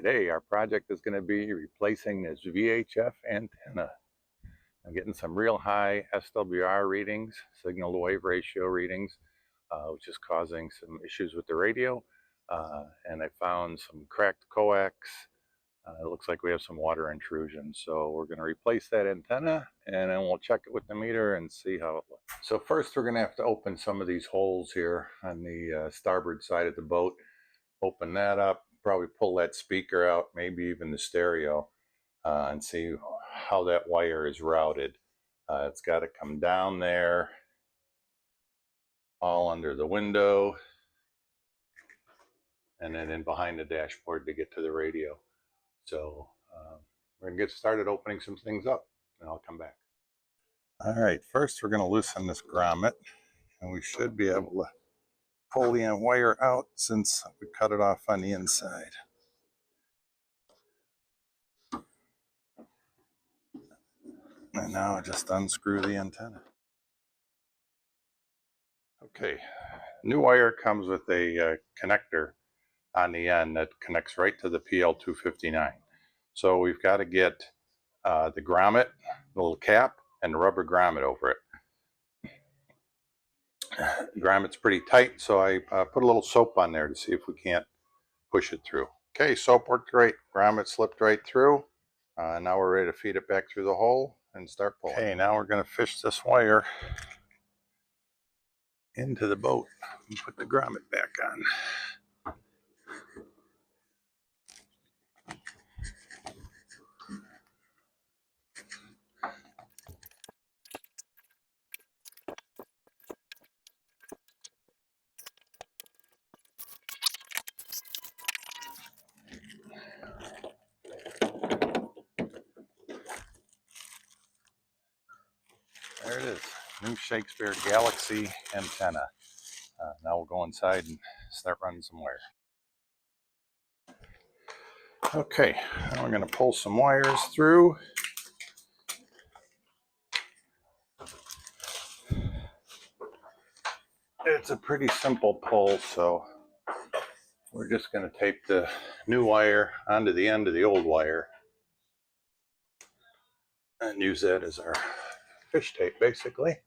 Today our project is going to be replacing this VHF antenna. I'm getting some real high SWR readings, signal to wave ratio readings, which is causing some issues with the radio. And I found some cracked coax. It looks like we have some water intrusion. So we're going to replace that antenna and then we'll check it with the meter and see how it looks. So first we're going to have to open some of these holes here on the starboard side of the boat. Open that up, probably pull that speaker out, maybe even the stereo, and see how that wire is routed. It's got to come down there, all under the window, and then in behind the dashboard to get to the radio. So we're going to get started opening some things up, and I'll come back. All right, first we're going to loosen this grommet, and we should be able to pull the wire out since we cut it off on the inside. And now just unscrew the antenna. Okay, new wire comes with a connector on the end that connects right to the PL259. So we've got to get the grommet, the little cap, and the rubber grommet over it. The grommet's pretty tight, so I put a little soap on there to see if we can't push it through. Okay, soap worked great. Grommet slipped right through. Now we're ready to feed it back through the hole and start pulling. Okay, now we're going to fish this wire into the boat and put the grommet back on. There it is, new Shakespeare Galaxy antenna. Now we'll go inside and start running some wire. Okay, now we're going to pull some wires through. It's a pretty simple pull, so we're just going to tape the new wire onto the end of the old wire and use that as our fish tape, basically.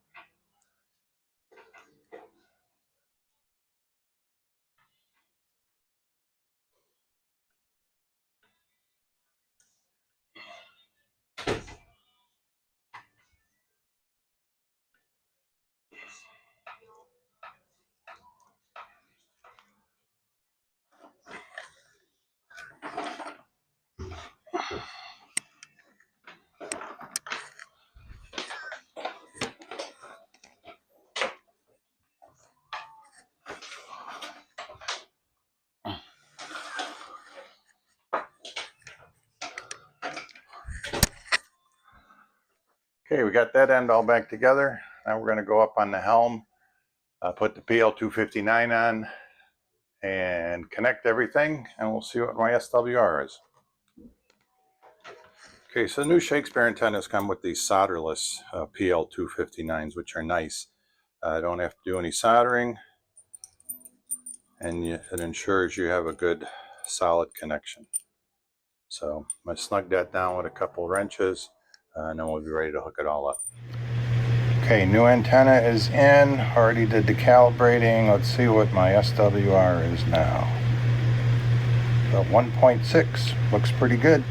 Okay, we got that end all back together. Now we're going to go up on the helm, put the PL259 on, and connect everything, and we'll see what my SWR is. Okay, so the new Shakespeare antennas come with these solderless PL259s, which are nice. Don't have to do any soldering, and it ensures you have a good solid connection. So I'm going to snug that down with a couple wrenches, and then we'll be ready to hook it all up. Okay, new antenna is in. Already did the calibrating. Let's see what my SWR is now. About 1.6. Looks pretty good.